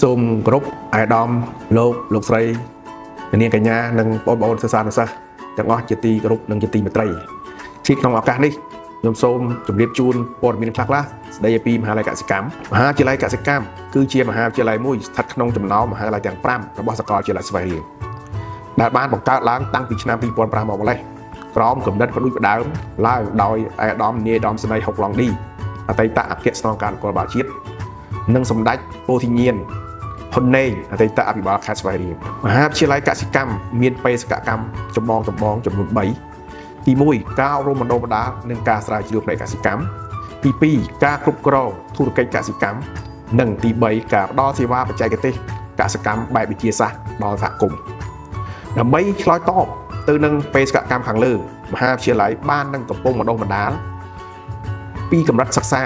សូមគោរពអាយដាមលោកស្រីនាងកញ្ញានិងបងប្អូនសិស្សានុសិស្សទាំងអស់ជាទីគោរពនិងជាទីមេត្រីជាក្នុងឱកាសនេះខ្ញុំសូមជម្រាបជូនព័ត៌មានខ្លះៗស្ដីពីមហាវិទ្យាល័យកសិកម្មគឺជាមហាវិទ្យាល័យមួយស្ថិតក្នុងចំណោមមហាវិទ្យាល័យទាំង5របស់សាកលវិទ្យាល័យស្វាយរៀងដែលបានបង្កើតឡើងតាំងពីឆ្នាំ2005មកម្លេះក្រោមគំនិតផ្ដួចផ្ដើមឡើងដោយអាយដាមនាយឧត្តមសេនីយ៍ហុកឡុងឌីអតីតអគ្គស្នងការនគរបាលជាតិនិងសម្ដេចពោធិញៀនហ៊ុនណេងអតីតអភិបាលខេត្តស្វាយរៀងមហាវិទ្យាល័យកសិកម្មមានបេសកកម្មចម្បងចំនួន3ទី1ការអប់រំបណ្ដុះបណ្ដាលនិងការស្រាវជ្រាវផ្នែកកសិកម្មទី2ការគ្រប់គ្រងធុរកិច្ចកសិកម្មនិងទី3ការផ្ដល់សេវាបច្ចេកទេសកសិកម្មបែបវិទ្យាសាស្ត្រដល់សហគមន៍ដើម្បីឆ្លើយតបទៅនឹងបេសកកម្មខាងលើមហាវិទ្យាល័យបាននឹងកំពុងបណ្ដុះបណ្ដាលពីកម្រិតសិក្សា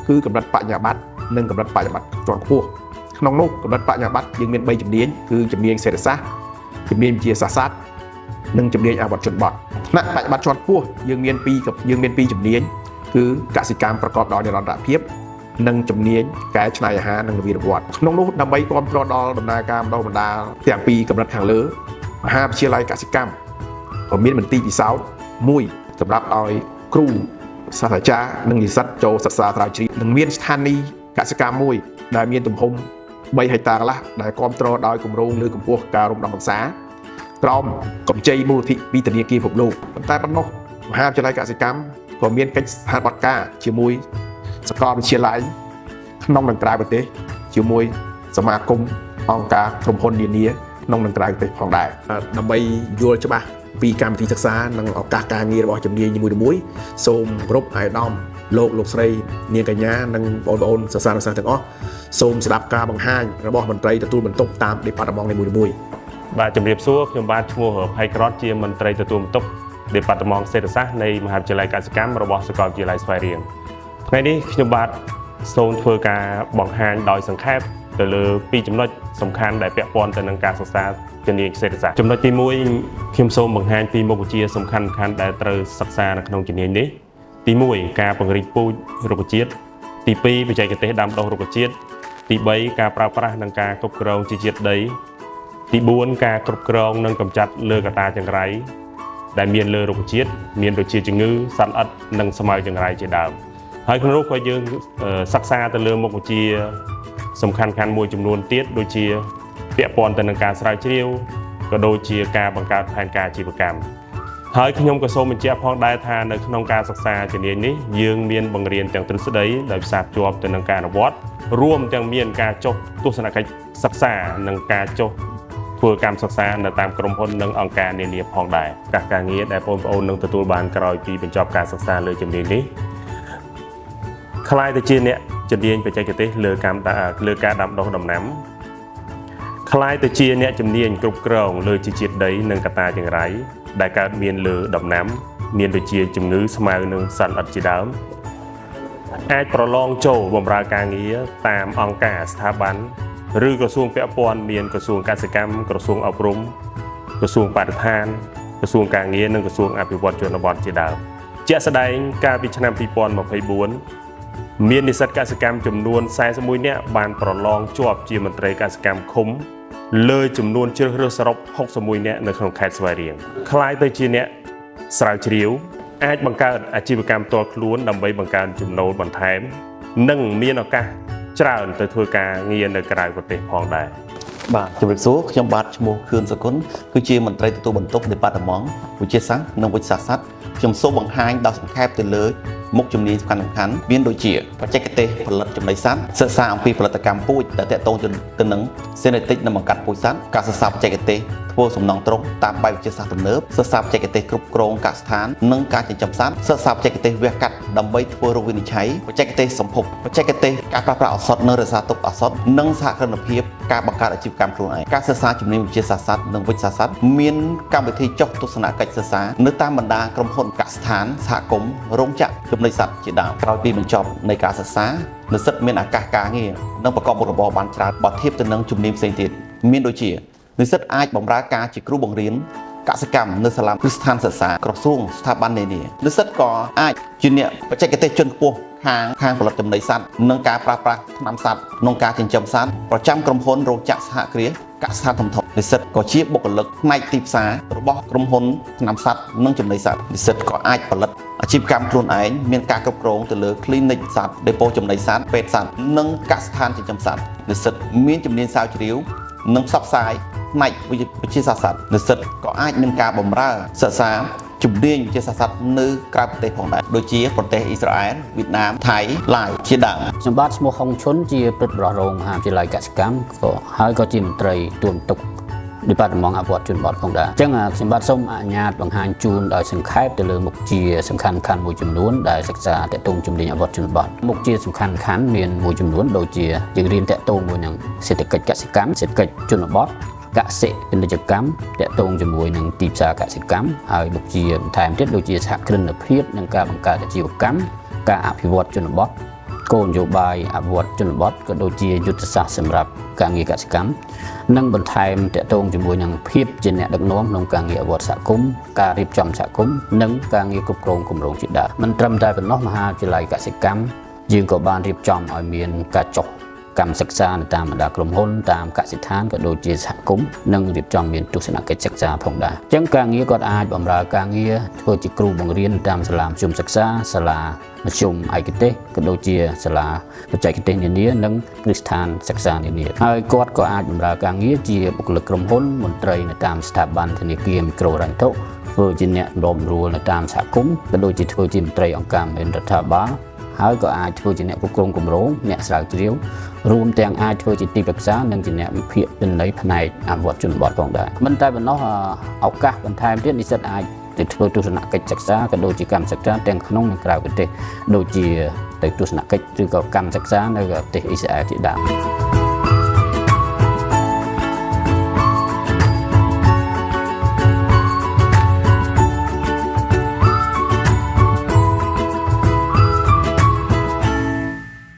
គឺកម្រិតបញ្ញាបត្រនិងកម្រិតបញ្ញាបត្រជាន់ខ្ពស់ក្នុងនោះកម្រិតបញ្ញាបត្រយើងមាន3ជំនាញគឺជំនាញសេដ្ឋសាស្ត្រជំនាញវិទ្យាសាស្ត្រនិងជំនាញអវត្តជនបទថ្នាក់បញ្ញាបត្រជាន់ខ្ពស់យើងមាន2ជំនាញគឺកសិកម្មប្រកបដោយនិរន្តរភាពនិងជំនាញកែច្នៃអាហារនិងនវានុវត្តន៍ក្នុងនោះដើម្បីគាំទ្រដល់ដំណើរការបណ្ដុះបណ្ដាលទាំងពីរកម្រិតខាងលើមហាវិទ្យាល័យកសិកម្មក៏មានមន្ទីរពិសោធន៍មួយសម្រាប់ឲ្យគ្រូសាស្ត្រាចារ្យនិងនិស្សិតចូលសិក្សាស្រាវជ្រាវនិងមានស្ថានីយកសិកម្មមួយដែលមានទំហំ3ហិកតាកន្លះដែលគ្រប់គ្រងដោយគម្រោងលើកម្ពស់ការរំដំកំសាក្រោមកម្ចីមូលនិធិពីធនាគារពិភពលោកប៉ុន្តែប៉ុណ្ណោះមហាវិទ្យាល័យកសិកម្មក៏មានកិច្ចសហប្រតិការជាមួយសាកលវិទ្យាល័យក្នុងនិងក្រៅប្រទេសជាមួយសមាគមអង្គការក្រុមហ៊ុននានាក្នុងនិងក្រៅប្រទេសផងដែរដើម្បីយល់ច្បាស់ពីកម្មវិធីសិក្សានិងឱកាសការងាររបស់ជំនាញនីមួយៗសូមគោរពអាយដាមលោកស្រីនាងកញ្ញានិងបងប្អូនសិស្សានុសិស្សទាំងអស់សូមស្ដាប់ការបង្ហាញរបស់មន្ត្រីទទួលបន្ទុកតាម Department នីមួយៗបាទជំរាបសួរខ្ញុំបាទឈ្មោះផៃក្រតជាមន្ត្រីទទួលបន្ទុក Department សេដ្ឋសាស្ត្រនៃមហាវិទ្យាល័យកសិកម្មរបស់សាកលវិទ្យាល័យស្វាយរៀងថ្ងៃនេះខ្ញុំបាទសូមធ្វើការបង្ហាញដោយសង្ខេបទៅលើ2ចំណុចសំខាន់ដែលពាក់ព័ន្ធទៅនឹងការសិក្សាជំនាញសេដ្ឋសាស្ត្រចំណុចទី1ខ្ញុំសូមបង្ហាញពីមុខវិជ្ជាសំខាន់ៗដែលត្រូវសិក្សានៅក្នុងជំនាញនេះទី1ការពង្រីកពូជរុក្ខជាតិទី2បច្ចេកទេសដាំដុះរុក្ខជាតិទី3ការប្រើប្រាស់និងការគ្រប់គ្រងជីជាតិដីទី4ការគ្រប់គ្រងនិងកម្ចាត់លើកត្តាចង្រៃដែលមានលើរុក្ខជាតិមានដូចជាជំងឺសត្វល្អិតនិងស្មៅចង្រៃជាដើមហើយក្នុងនោះក៏យើងសិក្សាទៅលើមុខវិជ្ជាសំខាន់មួយចំនួនទៀតដូចជាពាក់ព័ន្ធទៅនឹងការស្រាវជ្រាវក៏ដូចជាការបង្កើតផែនការអាជីវកម្មហើយខ្ញុំក៏សូមបញ្ជាក់ផងដែរថានៅក្នុងការសិក្សាជំនាញនេះយើងមានបង្រៀនទាំងទ្រឹស្ដីដោយផ្សារភ្ជាប់ទៅនឹងការអនុវត្តរួមទាំងមានការចុះទស្សនកិច្ចសិក្សានិងការចុះធ្វើកម្មសិក្សានៅតាមក្រុមហ៊ុននិងអង្គការនានាផងដែរការងារដែលបងប្អូននឹងទទួលបានក្រោយពីបញ្ចប់ការសិក្សាលើជំនាញនេះខ្លាយទៅជាអ្នកជំនាញបច្ចេកទេសលើការដាំដុះដំណាំខ្លាយទៅជាអ្នកជំនាញគ្រប់គ្រងលើជីជាតិដីនិងកត្តាចង្រៃដែលកើតមានលើដំណាំមានដូចជាជំងឺស្មៅនិងសត្វល្អិតជាដើមអាចប្រឡងចូលបម្រើការងារតាមអង្គការស្ថាប័នឬក្រសួងពាក់ព័ន្ធមានក្រសួងកសិកម្មក្រសួងអប់រំក្រសួងបរិស្ថានក្រសួងការងារនិងក្រសួងអភិវឌ្ឍជនបទជាដើមជាក់ស្ដែងកាលពីឆ្នាំ2024មាននិស្សិតកសិកម្មចំនួន41នាក់បានប្រឡងជាប់ជាមន្ត្រីកសិកម្មឃុំលើចំនួនជ្រើសរើសសរុប61នាក់នៅក្នុងខេត្តស្វាយរៀងคล้ายទៅជាអ្នកស្រាវជ្រាវអាចបង្កើតអាជីវកម្មផ្ទាល់ខ្លួនដើម្បីបង្កើនចំណូលបន្ថែមនិងមានឱកាសច្រើនទៅធ្វើការងារនៅក្រៅប្រទេសផងដែរបាទជំរាបសួរខ្ញុំបាទឈ្មោះខឿនសុគន្ធគឺជាមន្ត្រីទទួលបន្ទុក Department វិទ្យាសាស្ត្រនិងវិទ្យាសាស្ត្រខ្ញុំសូមបង្ហាញដល់សង្ខេបទៅលើមុខជំនាញសំខាន់ៗមានដូចជាបច្ចេកទេសផលិតចំណីសត្វសិក្សាអំពីផលិតកម្មពូជដែលទាក់ទងទៅនឹងសេនេតិកនិងបង្កាត់ពូជសត្វការសិក្សាបច្ចេកទេសធ្វើសំណង់ទ្រុងតាមបែបវិទ្យាសាស្ត្រទំនើបសិក្សាបច្ចេកទេសគ្រប់គ្រងកសិដ្ឋាននិងការចិញ្ចឹមសត្វសិក្សាបច្ចេកទេសវះកាត់ដើម្បីធ្វើរោគវិនិច្ឆ័យបច្ចេកទេសសម្ភពបច្ចេកទេសការប្រើប្រាស់ឱសថនិងរក្សាទុកឱសថនិងសហគ្រិនភាពការបង្កើតអាជីវកម្មខ្លួនឯងការសិក្សាជំនាញវិទ្យាសាស្ត្រនិងវិទ្យាសាស្ត្រមានកម្មវិធីចុះទស្សនកិច្ចសិក្សានៅតាមបណ្ដាក្រុមហ៊ុនកសិដ្ឋានសហគមន៍រោងចក្រចំណីសត្វជាដើមក្រោយពីបញ្ចប់នៃការសិក្សានិស្សិតមានឱកាសការងារនិងប្រកបមុខរបរបានច្រើនបើធៀបទៅនឹងជំនាញផ្សេងទៀតមានដូចជានិស្សិតអាចបម្រើការជាគ្រូបង្រៀនកសិកម្មនៅសាលាគ្រឹះស្ថានសិក្សាក្រសួងស្ថាប័ននានានិស្សិតក៏អាចជាអ្នកបច្ចេកទេសជាន់ខ្ពស់ ខាងផលិតចំណីសត្វនិងការប្រើប្រាស់ថ្នាំសត្វក្នុងការចិញ្ចឹមសត្វប្រចាំក្រុមហ៊ុនរោងចក្រសហគ្រាសកសិដ្ឋានធំៗនិស្សិតក៏ជាបុគ្គលិកផ្នែកទីផ្សាររបស់ក្រុមហ៊ុនថ្នាំសត្វនិងចំណីសត្វនិស្សិតក៏អាចផលិតអាជីវកម្មខ្លួនឯងមានការគ្រប់គ្រងទៅលើ clinic សត្វ depot ចំណីសត្វពេទ្យសត្វនិងកសិដ្ឋានចិញ្ចឹមសត្វនិស្សិតមានជំនាញស្រាវជ្រាវនិងផ្សព្វផ្សាយផ្នែកវិទ្យាសាស្ត្រសត្វនិស្សិតក៏អាចមានការបម្រើសិក្សាជំនាញវិទ្យាសាស្ត្រសត្វនៅក្រៅប្រទេសផងដែរដូចជាប្រទេសអ៊ីស្រាអែលវៀតណាមថៃឡាវជាដើម ខ្ញុំបាទឈ្មោះហុងឈុនជាព្រឹទ្ធបរិះរងមហាវិទ្យាល័យកសិកម្មក៏ហើយក៏ជាមន្ត្រីទួនាទីDepartment អភិវឌ្ឍជនបទផងដែរអញ្ចឹងខ្ញុំបាទសូមអនុញ្ញាតបង្ហាញជូនដោយសង្ខេបទៅលើមុខជាសំខាន់ៗមួយចំនួនដែលសិក្សាទាក់ទងជំនាញអភិវឌ្ឍជនបទមុខជាសំខាន់ៗមានមួយចំនួនដូចជាយើងរៀនទាក់ទងមួយនឹងសេដ្ឋកិច្ចកសិកម្មសេដ្ឋកិច្ចជនបទកសិពាណិជ្ជកម្មទាក់ទងជាមួយនឹងទីផ្សារកសិកម្មហើយមុខជាបន្ថែមទៀតដូចជាសហគ្រិនភាពនិងការបង្កើតអាជីវកម្មការអភិវឌ្ឍជនបទគោលនយោបាយអភិវឌ្ឍជនបទក៏ដូចជាយុទ្ធសាស្ត្រសម្រាប់ការងារកសិកម្មនិងបន្ថែមទាក់ទងជាមួយនឹងភាពជាអ្នកដឹកនាំក្នុងការងារអភិវឌ្ឍសហគមន៍ការរៀបចំសហគមន៍និងការងារគ្រប់គ្រងគម្រោងជាដើមមិនត្រឹមតែប៉ុណ្ណោះមហាវិទ្យាល័យកសិកម្មយើងក៏បានរៀបចំឲ្យមានការចុះកម្មសិក្សានៅតាមបណ្ដាក្រុមហ៊ុនតាមកសិដ្ឋានក៏ដូចជាសហគមន៍និងរៀបចំមានទស្សនកិច្ចសិក្សាផងដែរអញ្ចឹងការងារគាត់អាចបម្រើការងារធ្វើជាគ្រូបង្រៀនតាមសាលាមធ្យមសិក្សាសាលាមធ្យមឯកទេសក៏ដូចជាសាលាបច្ចេកទេសនានានិងគ្រឹះស្ថានសិក្សានានាហើយគាត់ក៏អាចបម្រើការងារជាបុគ្គលិកក្រុមហ៊ុនមន្ត្រីនៅតាមស្ថាប័នធនាគារមីក្រូហិរញ្ញវត្ថុធ្វើជាអ្នកសម្របសម្រួលនៅតាមសហគមន៍ក៏ដូចជាធ្វើជាមន្ត្រីអង្គការមិនរដ្ឋាភិបាលហើយក៏អាចធ្វើជាអ្នកគ្រប់គ្រងគម្រោងអ្នកស្រាវជ្រាវរួមទាំងអាចធ្វើជាទីប្រឹក្សានិងជាអ្នកវិភាគទិន្នន័យផ្នែកអភិវឌ្ឍជនបទផងដែរមិនតែប៉ុណ្ណោះឱកាសបន្ថែមទៀតនិស្សិតអាចទៅធ្វើទស្សនកិច្ចសិក្សាក៏ដូចជាកម្មសិក្សាទាំងក្នុងនិងក្រៅប្រទេសដូចជាទៅទស្សនកិច្ចឬក៏កម្មសិក្សានៅប្រទេសអ៊ីស្រាអែលជាដើម